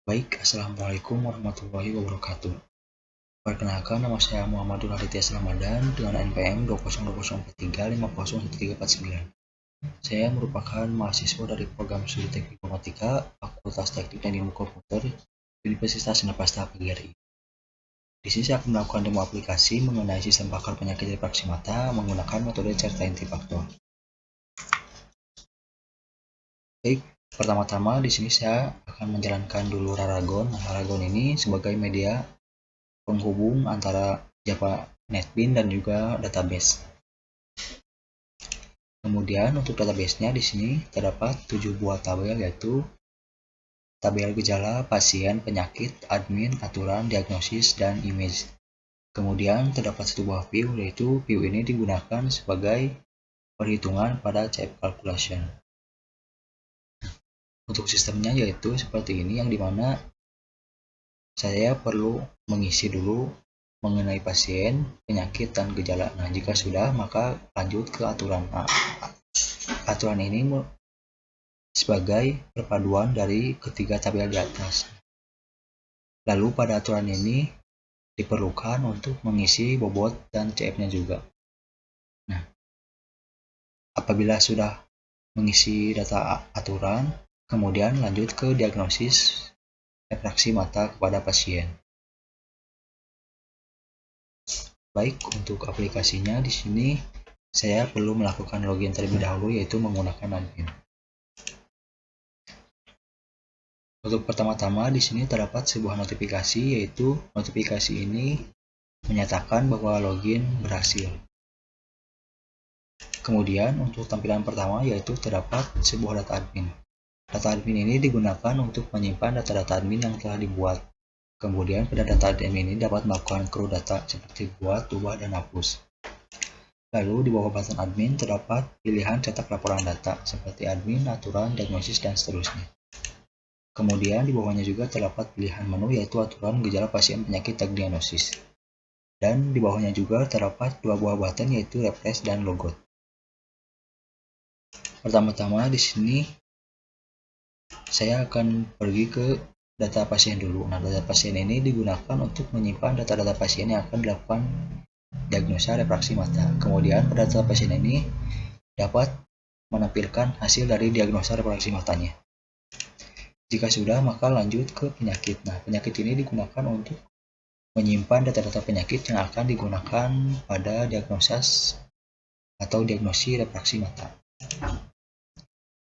Baik, Assalamualaikum warahmatullahi wabarakatuh. Perkenalkan, nama saya Muhammadul Aditya Ramadan dengan NPM 20043501349. Saya merupakan mahasiswa dari program studi Teknik Informatika, Fakultas Teknik dan Ilmu Komputer, Universitas Andalas PGRI. Di sini saya akan melakukan demo aplikasi mengenai sistem bakar penyakit refraksi mata menggunakan metode certainty factor. Baik, pertama-tama di sini saya akan menjalankan dulu Raragon. Raragon ini sebagai media penghubung antara Java NetBeans dan juga database. Kemudian untuk database-nya di sini terdapat 7 buah tabel, yaitu tabel gejala, pasien, penyakit, admin, aturan, diagnosis, dan image. Kemudian terdapat satu buah view, yaitu view ini digunakan sebagai perhitungan pada CF calculation. Untuk sistemnya yaitu seperti ini, yang dimana saya perlu mengisi dulu mengenai pasien, penyakit, dan gejala. Nah, jika sudah, maka lanjut ke aturan. Nah, aturan ini sebagai perpaduan dari ketiga tabel di atas. Lalu pada aturan ini diperlukan untuk mengisi bobot dan CF-nya juga. Nah, apabila sudah mengisi data aturan, kemudian lanjut ke diagnosis refraksi mata kepada pasien. Baik, untuk aplikasinya di sini saya perlu melakukan login terlebih dahulu, yaitu menggunakan admin. Untuk pertama-tama di sini terdapat sebuah notifikasi, yaitu notifikasi ini menyatakan bahwa login berhasil. Kemudian untuk tampilan pertama yaitu terdapat sebuah data admin. Data admin ini digunakan untuk menyimpan data-data admin yang telah dibuat. Kemudian pada data admin ini dapat melakukan create data seperti buat, ubah, dan hapus. Lalu di bawah button admin terdapat pilihan cetak laporan data seperti admin, aturan, diagnosis, dan seterusnya. Kemudian di bawahnya juga terdapat pilihan menu yaitu aturan, gejala, pasien, penyakit, dan diagnosis. Dan di bawahnya juga terdapat dua buah button yaitu refresh dan logout. Pertama-tama di sini saya akan pergi ke data pasien dulu. Nah, data pasien ini digunakan untuk menyimpan data-data pasien yang akan dilakukan diagnosa refraksi mata. Kemudian pada data pasien ini dapat menampilkan hasil dari diagnosa refraksi matanya. Jika sudah, maka lanjut ke penyakit. Nah, penyakit ini digunakan untuk menyimpan data-data penyakit yang akan digunakan pada diagnosis atau diagnosis refraksi mata.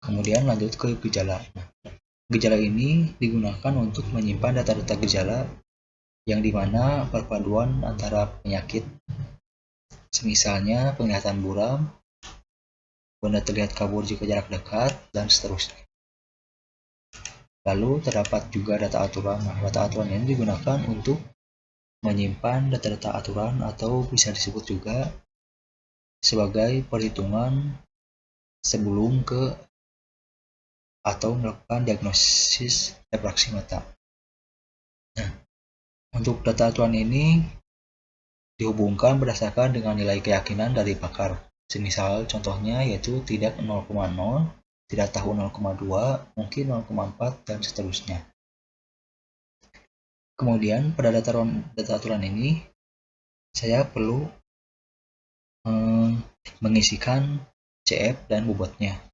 Kemudian lanjut ke gejala. Nah, gejala ini digunakan untuk menyimpan data-data gejala yang dimana perpaduan antara penyakit, semisalnya penglihatan buram, benda terlihat kabur jika jarak dekat, dan seterusnya. Lalu terdapat juga data aturan. Nah, data aturan ini digunakan untuk menyimpan data-data aturan atau bisa disebut juga sebagai perhitungan sebelum ke atau melakukan diagnosis refraksi mata. Nah, untuk data aturan ini dihubungkan berdasarkan dengan nilai keyakinan dari pakar. Semisal contohnya yaitu tidak 0,0, tidak tahu 0,2, mungkin 0,4, dan seterusnya. Kemudian pada data aturan ini saya perlu mengisikan CF dan bobotnya.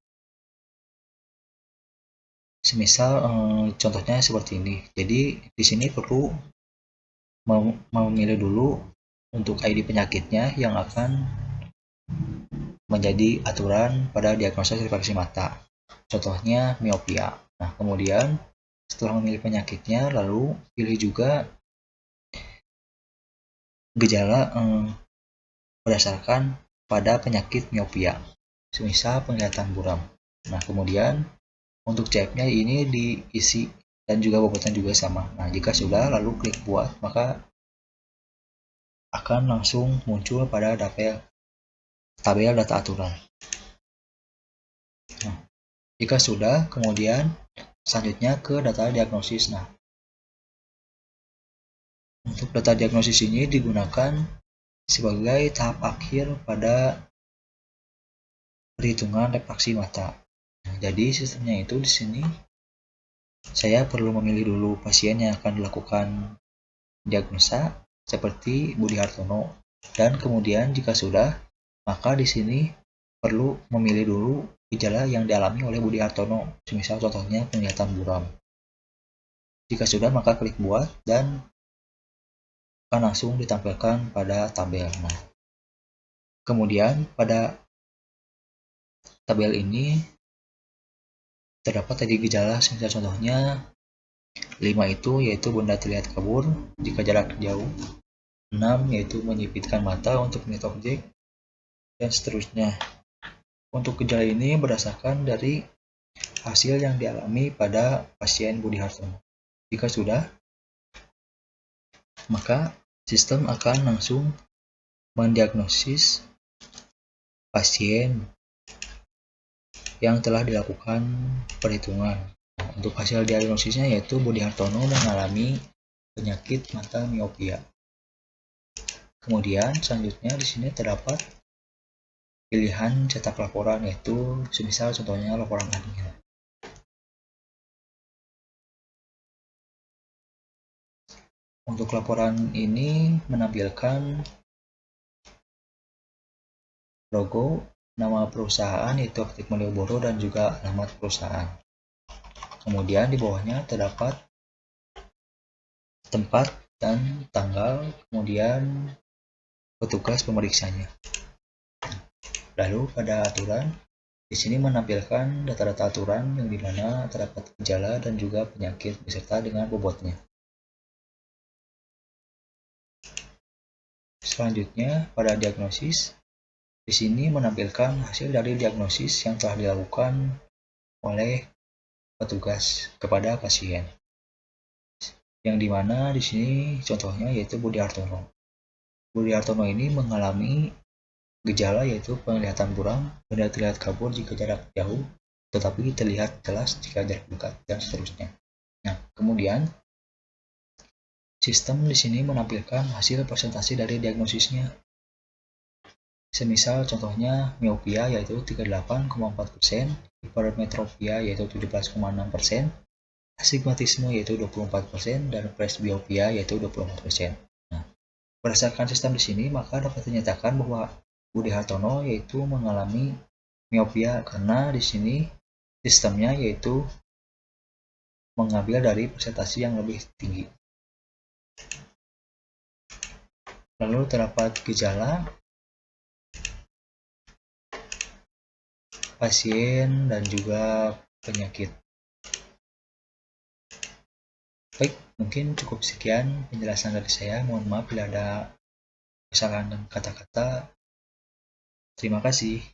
Semisal contohnya seperti ini. Jadi di sini perlu memilih dulu untuk ID penyakitnya yang akan menjadi aturan pada diagnosa refraksi mata. Contohnya miopia. Nah, kemudian setelah memilih penyakitnya, lalu pilih juga gejala berdasarkan pada penyakit miopia, semisal penglihatan buram. Nah, kemudian untuk CF-nya ini diisi dan juga bobotnya juga sama. Nah, jika sudah, lalu klik buat, maka akan langsung muncul pada tabel data aturan. Nah, jika sudah, kemudian selanjutnya ke data diagnosis. Nah, untuk data diagnosis ini digunakan sebagai tahap akhir pada perhitungan refraksi mata. Nah, jadi sistemnya itu di sini Saya perlu memilih dulu pasien yang akan dilakukan diagnosa seperti Budi Hartono, dan kemudian jika sudah, maka di sini perlu memilih dulu gejala yang dialami oleh Budi Hartono, misal contohnya penglihatan buram. Jika sudah, maka klik buat dan akan langsung ditampilkan pada tabel. Nah, kemudian pada tabel ini terdapat tadi gejala, misal contohnya 5 itu yaitu benda terlihat kabur jika jarak jauh, 6 yaitu menyipitkan mata untuk melihat objek, dan seterusnya. Untuk gejala ini berdasarkan dari hasil yang dialami pada pasien Budi Hartono. Jika sudah, maka sistem akan langsung mendiagnosis pasien yang telah dilakukan perhitungan. Untuk hasil diagnosisnya yaitu Budi Hartono mengalami penyakit mata miopia. Kemudian selanjutnya di sini terdapat pilihan cetak laporan, yaitu semisal contohnya laporan admin. Untuk laporan ini menampilkan logo, nama perusahaan yaitu Optik Malioboro dan juga alamat perusahaan. Kemudian di bawahnya terdapat tempat dan tanggal, kemudian petugas pemeriksanya. Lalu pada aturan, di sini menampilkan data-data aturan yang dimana terdapat gejala dan juga penyakit beserta dengan bobotnya. Selanjutnya pada diagnosis, di sini menampilkan hasil dari diagnosis yang telah dilakukan oleh petugas kepada pasien. Yang dimana di sini contohnya yaitu Budi Hartono. Budi Hartono ini mengalami gejala yaitu penglihatan buram, benda terlihat kabur jika jarak jauh, tetapi terlihat jelas jika jarak dekat, dan seterusnya. Nah, kemudian sistem di sini menampilkan hasil presentasi dari diagnosisnya. Semisal contohnya miopia yaitu 38,4%, hipermetropia yaitu 17,6%, astigmatisme yaitu 24%, dan presbiopia yaitu 24%. Nah, berdasarkan sistem di sini, maka dapat dinyatakan bahwa Budi Hartono yaitu mengalami miopia karena di sini sistemnya yaitu mengambil dari presentasi yang lebih tinggi. Lalu terdapat gejala pasien dan juga penyakit. Baik, mungkin cukup sekian penjelasan dari saya. Mohon maaf bila ada kesalahan dan kata-kata. Terima kasih.